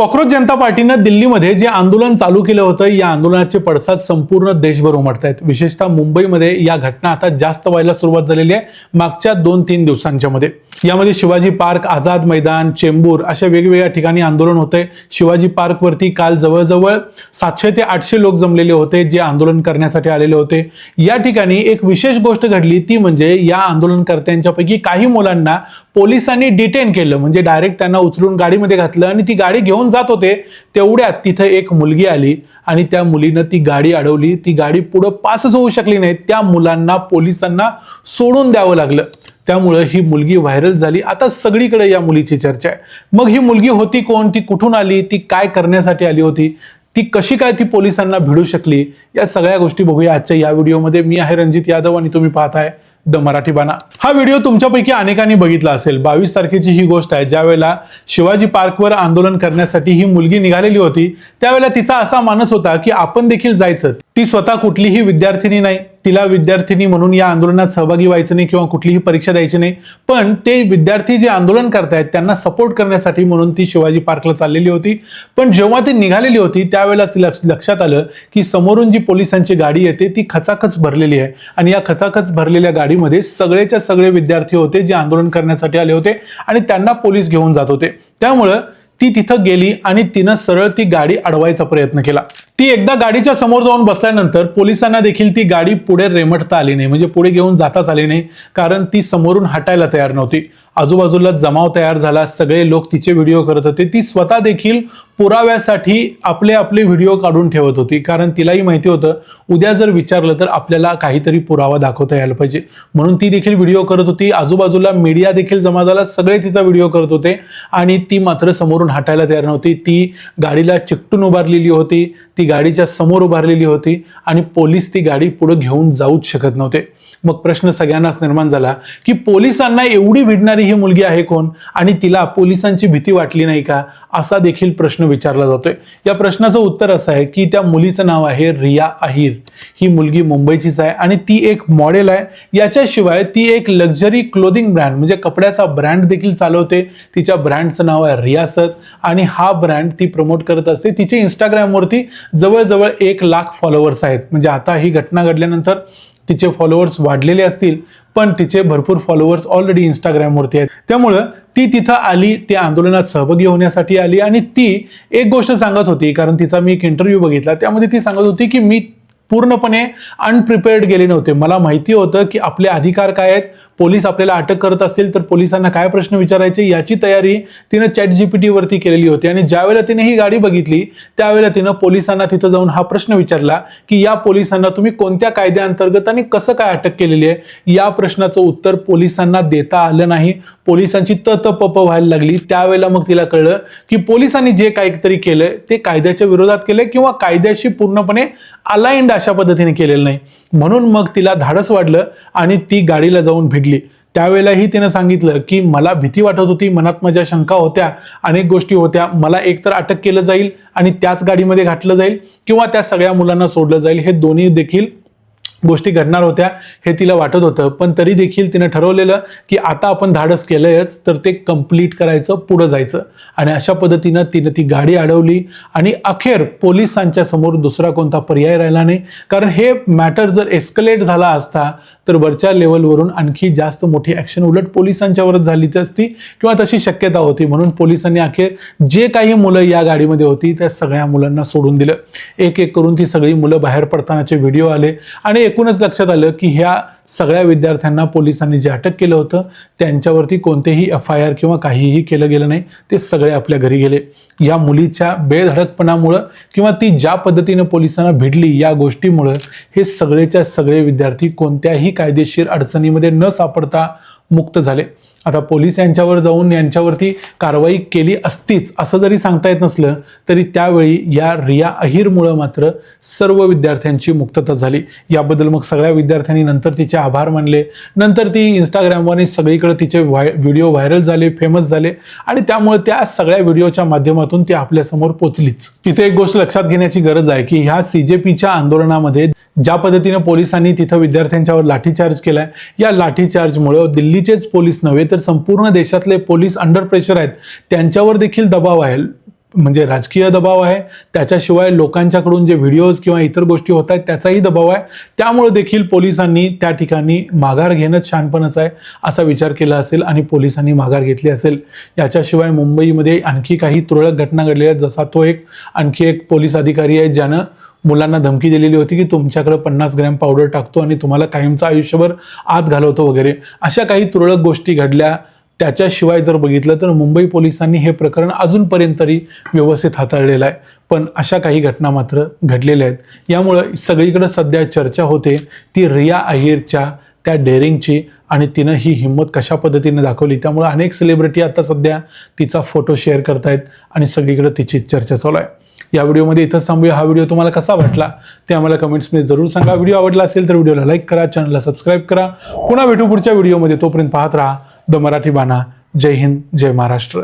Cockroach जनता पार्टीनं दिल्लीमध्ये जे आंदोलन चालू केलं होतं, या आंदोलनाचे पडसाद संपूर्ण देशभर उमटत आहेत। विशेषतः मुंबईमध्ये या घटना आता जास्त व्हायला सुरुवात झालेली आहे मागच्या 2-3 दिवसांच्या मध्ये। यामध्ये शिवाजी पार्क, आझाद मैदान, चेंबूर अशा वेगवेगळ्या ठिकाणी आंदोलन होते। शिवाजी पार्क वरती काल जवळजवळ 700 ते 800 लोक जमलेले होते जे आंदोलन करण्यासाठी आलेले होते। या ठिकाणी एक विशेष गोष्ट घडली ती म्हणजे या आंदोलनकर्त्यांच्यापैकी काही मुलांना पोलिसांनी डिटेन केलं, म्हणजे डायरेक्ट त्यांना उचलून गाडीमध्ये घातलं आणि ती गाडी घेऊन जात होते तेवढ्यात तिथे एक मुलगी आली आणि त्या मुलीनं ती गाडी अडवली। ती गाडी पुढे पासच होऊ शकली नाही, त्या मुलांना पोलिसांना सोडून द्यावं लागलं। त्यामुळे ही मुलगी व्हायरल झाली। आता सगळीकडे या मुलीची चर्चा आहे। मग ही मुलगी होती कोण, ती कुठून आली, ती काय करण्यासाठी आली होती, ती कशी काय ती पोलिसांना भिडू शकली, या सगळ्या गोष्टी बघूया आजच्या या व्हिडिओमध्ये। मी आहे रणजित यादव आणि तुम्ही पाहताय द मराठी बाणा। हा व्हिडिओ तुमच्यापैकी अनेकांनी बघितला असेल। 22 तारखेची ही गोष्ट आहे, ज्यावेळेला शिवाजी पार्कवर आंदोलन करण्यासाठी ही मुलगी निघालेली होती। त्यावेळेला तिचा असा मानस होता की आपण देखील जायचं। ती स्वतः कुठलीही विद्यार्थिनी नाही, तिला विद्यार्थिनी म्हणून या आंदोलनात सहभागी व्हायचं नाही किंवा कुठलीही परीक्षा द्यायची नाही, पण ते विद्यार्थी जे आंदोलन करतायत त्यांना सपोर्ट करण्यासाठी म्हणून ती शिवाजी पार्कला चाललेली होती। पण जेव्हा ती निघालेली होती त्यावेळेला लक्षात आलं की समोरून जी पोलिसांची गाडी येते ती खचाखच भरलेली आहे आणि या खचाखच भरलेल्या गाडीमध्ये सगळेच्या सगळे विद्यार्थी होते जे आंदोलन करण्यासाठी आले होते आणि त्यांना पोलीस घेऊन जात होते। त्यामुळे ती तिथं गेली आणि तिनं सरळ ती गाडी अडवायचा प्रयत्न केला। ती एकदा गाडीच्या समोर जाऊन बसल्यानंतर पोलिसांना देखील ती गाडी पुढे रेमटता आली नाही, म्हणजे पुढे घेऊन जाताच आली नाही, कारण ती समोरून हटायला तयार नव्हती। आजूबाजूला जमाव तयार झाला, सगळे लोक तिचे व्हिडिओ करत होते। ती स्वतः देखील पुराव्यासाठी आपले व्हिडिओ काढून ठेवत होती, कारण तिलाही माहिती होतं उद्या जर विचारलं तर आपल्याला काहीतरी पुरावा दाखवता यायला पाहिजे, म्हणून ती देखील व्हिडिओ करत होती। आजूबाजूला मीडिया देखील जमा झाला, सगळे तिचा व्हिडिओ करत होते आणि ती मात्र समोरून हटायला तयार नव्हती। ती गाडीला चिकटून उभारलेली होती, ती गाडीच्या समोर उभारलेली होती आणि पोलीस ती गाडी पुढे घेऊन जाऊच शकत नव्हते। मग प्रश्न सगळ्यांनाच निर्माण झाला की पोलिसांना एवढी भिडणारी ही मुलगी आहे कोण आणि तिला पोलिसांची भीती वाटली नाही का, असा देखील प्रश्न विचारला जातोय। या प्रश्नाचं उत्तर असं आहे की त्या मुलीचं नाव आहे रिया अहिर। ही मुलगी मुंबईचीच आहे आणि ती एक मॉडेल आहे। याच्याशिवाय ती एक लक्झरी क्लोथिंग ब्रँड म्हणजे कपड्याचा ब्रँड देखील चालवते। तिच्या ब्रँडचं नाव आहे रियासत आणि हा ब्रँड ती प्रमोट करत असते। तिचे इंस्टाग्रामवरती जवळजवळ 1 लाख फॉलोअर्स आहेत, म्हणजे आता ही घटना घडल्यानंतर तिचे फॉलोअर्स वाढलेले असतील, पण तिचे भरपूर फॉलोअर्स ऑलरेडी इंस्टाग्रामवरती आहेत। त्यामुळे ती तिथं आली, ते आंदोलनात सहभागी होण्यासाठी आली आणि ती एक गोष्ट सांगत होती, कारण तिचा मी एक इंटरव्ह्यू बघितला, त्यामध्ये ती सांगत होती की मी पूर्णपणे अनप्रिपेअर्ड गेले नव्हते। मला माहिती होतं की आपले अधिकार काय आहेत, पोलीस आपल्याला अटक करत असतील तर पोलिसांना काय प्रश्न विचारायचे याची तयारी तिनं ChatGPT वरती केलेली होती। आणि ज्यावेळेला तिने ही गाडी बघितली त्यावेळेला तिनं पोलिसांना तिथं जाऊन हा प्रश्न विचारला की या पोलिसांना तुम्ही कोणत्या कायद्याअंतर्गत आणि कसं काय अटक केलेली आहे। या प्रश्नाचं उत्तर पोलिसांना देता आलं नाही, पोलिसांची ततपप व्हायला लागली। त्यावेळेला मग तिला कळलं की पोलिसांनी जे काहीतरी केलंय ते कायद्याच्या विरोधात केलंय किंवा कायद्याशी पूर्णपणे अलाइंड अशा पद्धतीने केलेलं नाही, म्हणून मग तिला धाडस वाढलं आणि ती गाडीला जाऊन भिडली। त्यावेळेलाही तिनं सांगितलं की मला भीती वाटत होती, मनात माझ्या शंका होत्या, अनेक गोष्टी होत्या। मला एकतर अटक केलं जाईल आणि त्याच गाडीमध्ये घातलं जाईल किंवा त्या सगळ्या मुलांना सोडलं जाईल, हे दोन्ही देखील गोष्टी घडणार होत्या हे तिला वाटत होतं। पण तरी देखील तिने ठरवलेलं की आता आपण धाडस केलंयच तर ते कंप्लीट करायचं, पुढे जायचं। आणि अशा पद्धतीनं तिने ती गाडी अडवली आणि अखेर पोलिसांच्या समोर दुसरा कोणता पर्याय राहिला नाही, कारण हे मॅटर जर एस्केलेट झाला असता तर वरच्या लेवलवरून आणखी जास्त मोठी ऍक्शन उलट पोलिसांच्यावरच झाली असती किंवा तशी शक्यता होती। म्हणून पोलिसांनी अखेर जे काही मुलं या गाडीमध्ये होती त्या सगळ्या मुलांना सोडून दिलं। एक एक करून ती सगळी मुलं बाहेर पडतानाचे व्हिडिओ आले आणि एकूणच लक्षात आलं की ह्या सगळ्या विद्यार्थ्यांना पोलिसांनी जे अटक केलं होतं त्यांच्यावरती कोणतेही FIR किंवा काहीही केलं गेलं नाही, ते सगळे आपल्या घरी गेले। या मुलीच्या बेधडकपणामुळं किंवा ती ज्या पद्धतीनं पोलिसांना भिडली या गोष्टीमुळं हे सगळेच्या सगळे विद्यार्थी कोणत्याही कायदेशीर अडचणीमध्ये न सापडता मुक्त झाले। आता पोलीस यांच्यावर जाऊन यांच्यावरती कारवाई केली असतीच असं जरी सांगता येत नसलं तरी त्यावेळी या रिया अहिरमुळे मात्र सर्व विद्यार्थ्यांची मुक्तता झाली। याबद्दल मग सगळ्या विद्यार्थ्यांनी नंतर तिचे आभार मानले। नंतर ती इंस्टाग्रामवर सगळीकडे तिचे व्हिडिओ व्हायरल झाले, फेमस झाले आणि त्यामुळे त्या सगळ्या व्हिडिओच्या माध्यमातून ती आपल्यासमोर पोहोचलीच। इथे एक गोष्ट लक्षात घेण्याची गरज आहे की ह्या CJPच्या आंदोलनामध्ये ज्या पद्धतीने पोलिसांनी तिथं विद्यार्थ्यांच्यावर लाठीचार्ज केलाय, या लाठीचार्जमुळे दिल्लीचेच पोलीस नव्हे तर संपूर्ण देशातले पोलीस अंडर प्रेशर आहेत, त्यांच्यावर देखील दबाव आहे। म्हणजे राजकीय दबाव आहे, त्याच्याशिवाय लोकांच्याकडून जे व्हिडिओज किंवा इतर गोष्टी होत आहेत त्याचाही दबाव आहे. त्यामुळे देखील पोलिसांनी त्या ठिकाणी माघार घेणंच शहाणपणच आहे असा विचार केला असेल आणि पोलिसांनी माघार घेतली असेल. याच्याशिवाय मुंबईमध्ये आणखी काही तुरळक घटना घडलेल्या आहेत. जसा तो आणखी एक पोलीस अधिकारी आहे ज्यानं मुलांना धमकी दिलेली होती की तुमच्याकडे 50 ग्रॅम पावडर टाकतो आणि तुम्हाला कायमचं आयुष्यभर आत घालवतो वगैरे, अशा काही तुरळक गोष्टी घडल्या. त्याच्याशिवाय जर बघितलं तर मुंबई पोलिसांनी हे प्रकरण अजूनपर्यंत तरी व्यवस्थित हाताळलेलं आहे. पण अशा काही घटना मात्र घडलेल्या आहेत. यामुळं सगळीकडे सध्या चर्चा होते ती रिया अहिरच्या त्या डेअरिंगची आणि तिनं ही हिंमत कशा पद्धतीने दाखवली. त्यामुळे अनेक सेलिब्रिटी आता सध्या तिचा फोटो शेअर करतायत आणि सगळीकडे तिची चर्चा चालू आहे. या व्हिडिओमध्ये इथंच थांबूया. हा व्हिडिओ तुम्हाला कसा वाटला ते आम्हाला कमेंट्समध्ये जरूर सांगा. व्हिडिओ आवडला असेल तर व्हिडिओला लाईक करा, चॅनलला सबस्क्राईब करा. पुन्हा भेटू पुढच्या व्हिडिओमध्ये. तोपर्यंत पाहत राहा द मराठी बाणा. जय हिंद, जय महाराष्ट्र.